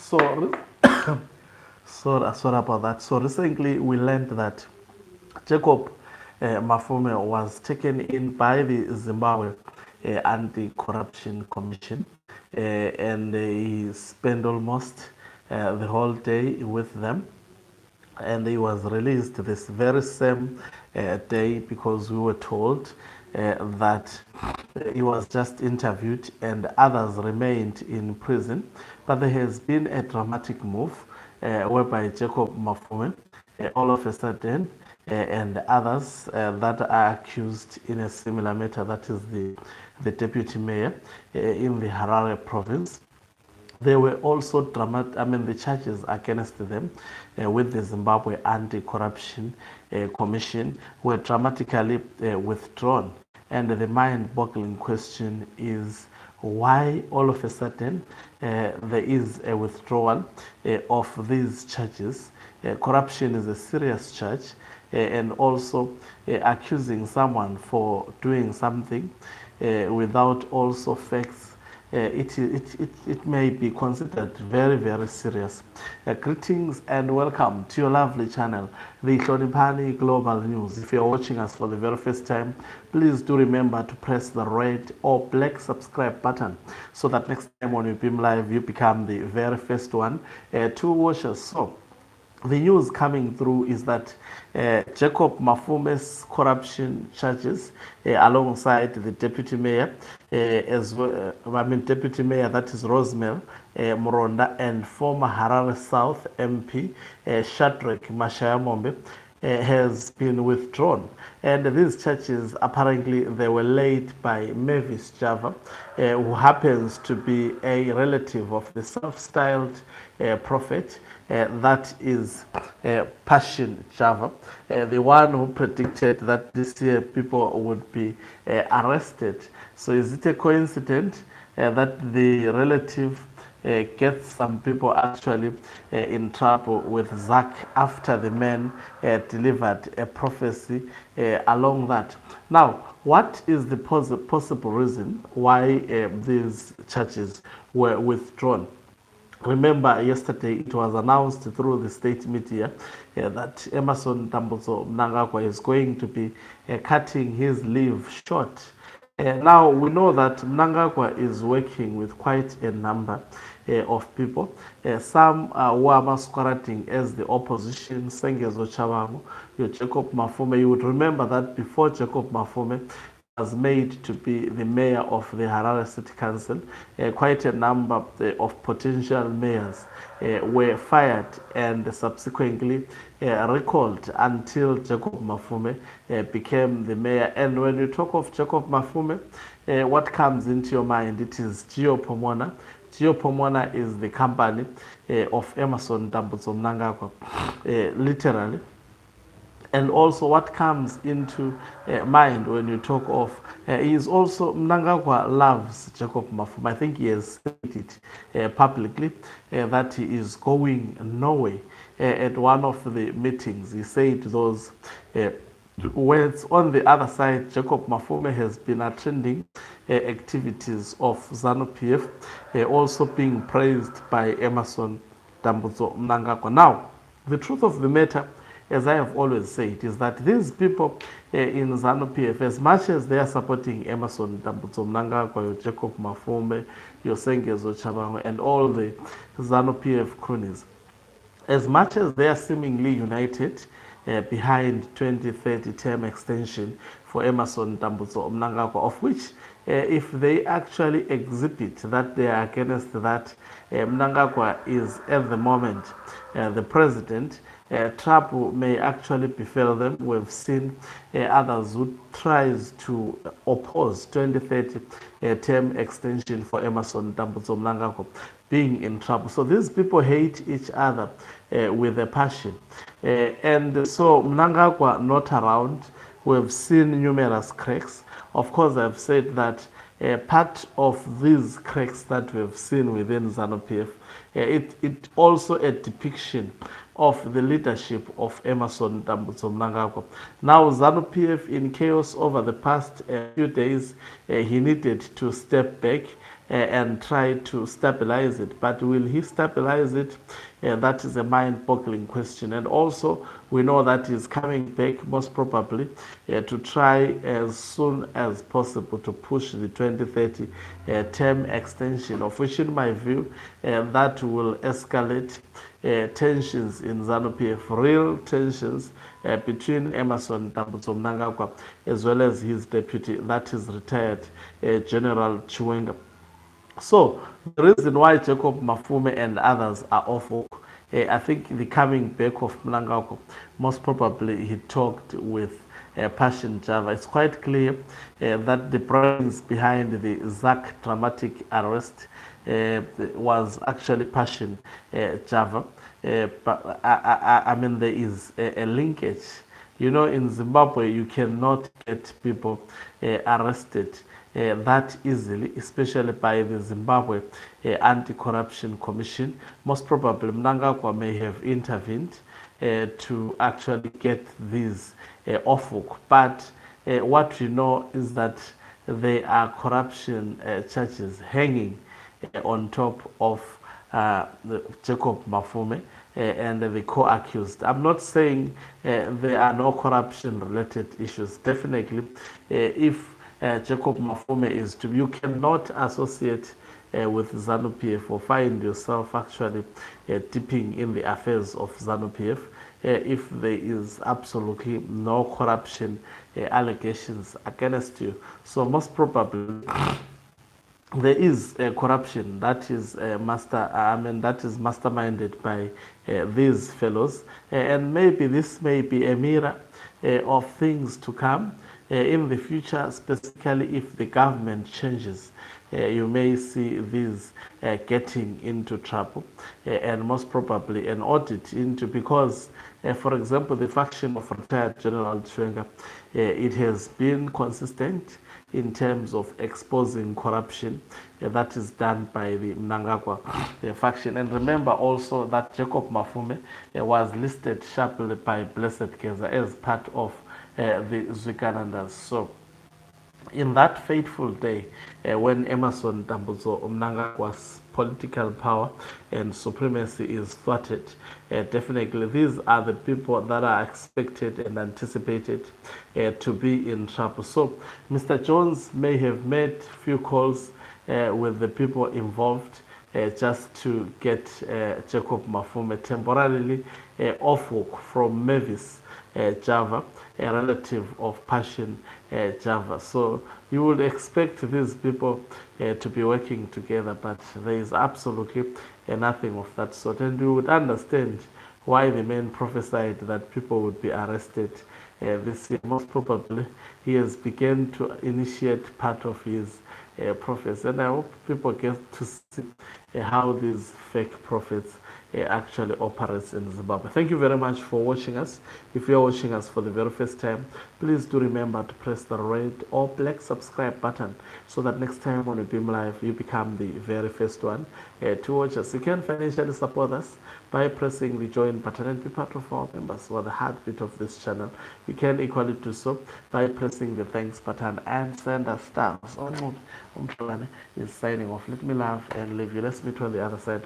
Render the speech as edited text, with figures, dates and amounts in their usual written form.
So, sorry about that. So recently we learned that Jacob Mapfume was taken in by the Zimbabwe Anti-Corruption Commission, and he spent almost the whole day with them, and he was released this very same day because we were told that he was just interviewed and others remained in prison. But there has been a dramatic move whereby Jacob Mapfume, all of a sudden, and others that are accused in a similar matter, that is the deputy mayor in the Harare province. There were also the charges against them with the Zimbabwe Anti-Corruption Commission were dramatically withdrawn. And the mind-boggling question is why all of a sudden there is a withdrawal of these charges. Corruption is a serious charge, and also accusing someone for doing something without also facts, it may be considered very, very serious. Greetings and welcome to your lovely channel, the Hloniphani Global News. If you're watching us for the very first time, please do remember to press the red or black subscribe button so that next time when we beam live, you become the very first one to watch us. So, the news coming through is that Jacob Mapfume's corruption charges, alongside the deputy mayor, as well, deputy mayor, that is Rosemel Moronda, and former Harare South MP Shadrack Mashayamombe, has been withdrawn. And these charges, apparently, they were laid by Mavis Java, who happens to be a relative of the self-styled prophet, that is Passion Java, the one who predicted that this year people would be arrested. So is it a coincidence that the relative gets some people actually in trouble with ZACC after the man delivered a prophecy along that? Now, what is the possible reason why these charges were withdrawn? Remember, yesterday it was announced through the state media that Emerson Tambutso Mnangagwa is going to be cutting his leave short. Now, we know that Mnangagwa is working with quite a number of people. Some who are masquerading as the opposition, Sengezo Chabangu, Jacob Mapfume. You would remember that before Jacob Mapfume was made to be the mayor of the Harare City Council, quite a number of potential mayors were fired and subsequently recalled until Jacob Mapfume became the mayor. And when you talk of Jacob Mapfume, what comes into your mind? It is Geo Pomona. Geo Pomona is the company of Emerson Tambutso Mnangagwa, literally. And also what comes into mind when you talk of is also Mnangagwa loves Jacob Mapfume. I think he has said it publicly that he is going Norway. At one of the meetings, he said those words. On the other side, Jacob Mapfume has been attending activities of ZANU-PF, also being praised by Emerson Tambutso Mnangagwa. Now, the truth of the matter, as I have always said, is that these people in ZANU-PF, as much as they are supporting Emerson Tambutso Mnangagwa, Jacob Mapfume, Sengezo Chabangu, and all the ZANU-PF cronies, as much as they are seemingly united behind 2030 term extension for Emerson Tambutso Mnangagwa, of which if they actually exhibit that they are against that, Mnangagwa is at the moment the president, trouble may actually befall them. We've seen others who tries to oppose 2030 term extension for Emerson Tambutso Mnangagwa being in trouble. So these people hate each other with a passion. And so Mnangagwa not around, we've seen numerous cracks. Of course, I've said that part of these cracks that we've seen within ZANU-PF, it also a depiction of the leadership of Emerson Tambutso Mnangagwa. Now, ZANU-PF in chaos over the past few days, he needed to step back and try to stabilize it. But will he stabilize it? That is a mind-boggling question. And also, we know that he's coming back most probably to try as soon as possible to push the 2030 term extension, of which, in my view, that will escalate tensions in ZANU-PF, real tensions between Emmerson Dambudzo Mnangagwa as well as his deputy, that is retired General Chiwenga. So the reason why Jacob Mapfume and others are off work, I think the coming back of Mnangagwa, most probably he talked with Passion Java. It's quite clear that the brains behind the ZACC dramatic arrest was actually Passion Java. But I mean, there is a linkage. You know, in Zimbabwe, you cannot get people arrested that easily, especially by the Zimbabwe Anti-Corruption Commission. Most probably, Mnangagwa may have intervened to actually get these off work. But what we know is that there are corruption charges hanging on top of Jacob Mapfume and the co-accused. I'm not saying there are no corruption-related issues. Definitely, if Jacob Mapfume is to, you cannot associate with ZANU-PF or find yourself actually dipping in the affairs of ZANU-PF if there is absolutely no corruption allegations against you. So most probably there is corruption that is masterminded by these fellows, and maybe this may be a mirror of things to come in the future, specifically if the government changes. You may see these getting into trouble, and most probably an audit into, because for example, the faction of retired General Chiwenga, it has been consistent in terms of exposing corruption that is done by the Mnangagwa faction. And remember also that Jacob Mapfume was listed sharply by Blessed Keza as part of the Zwikanandas. So in that fateful day, when Emmerson Dambudzo Mnangagwa's political power and supremacy is thwarted, definitely these are the people that are expected and anticipated to be in trouble. So Mr. Jones may have made few calls with the people involved just to get Jacob Mapfume temporarily off work from Mavis Java, a relative of Passion Java. So you would expect these people to be working together, but there is absolutely nothing of that sort. And you would understand why the man prophesied that people would be arrested this year. Most probably he has begun to initiate part of his prophets, and I hope people get to see how these fake prophets actually operates in Zimbabwe. Thank you very much for watching us. If you're watching us for the very first time, please do remember to press the red or black subscribe button so that next time when we beam live, you become the very first one to watch us. You can financially support us by pressing the join button and be part of our members who are the heartbeat of this channel. You can equally do so by pressing the thanks button and send us stars. Is signing off. Let me love and leave you. Let's meet on the other side of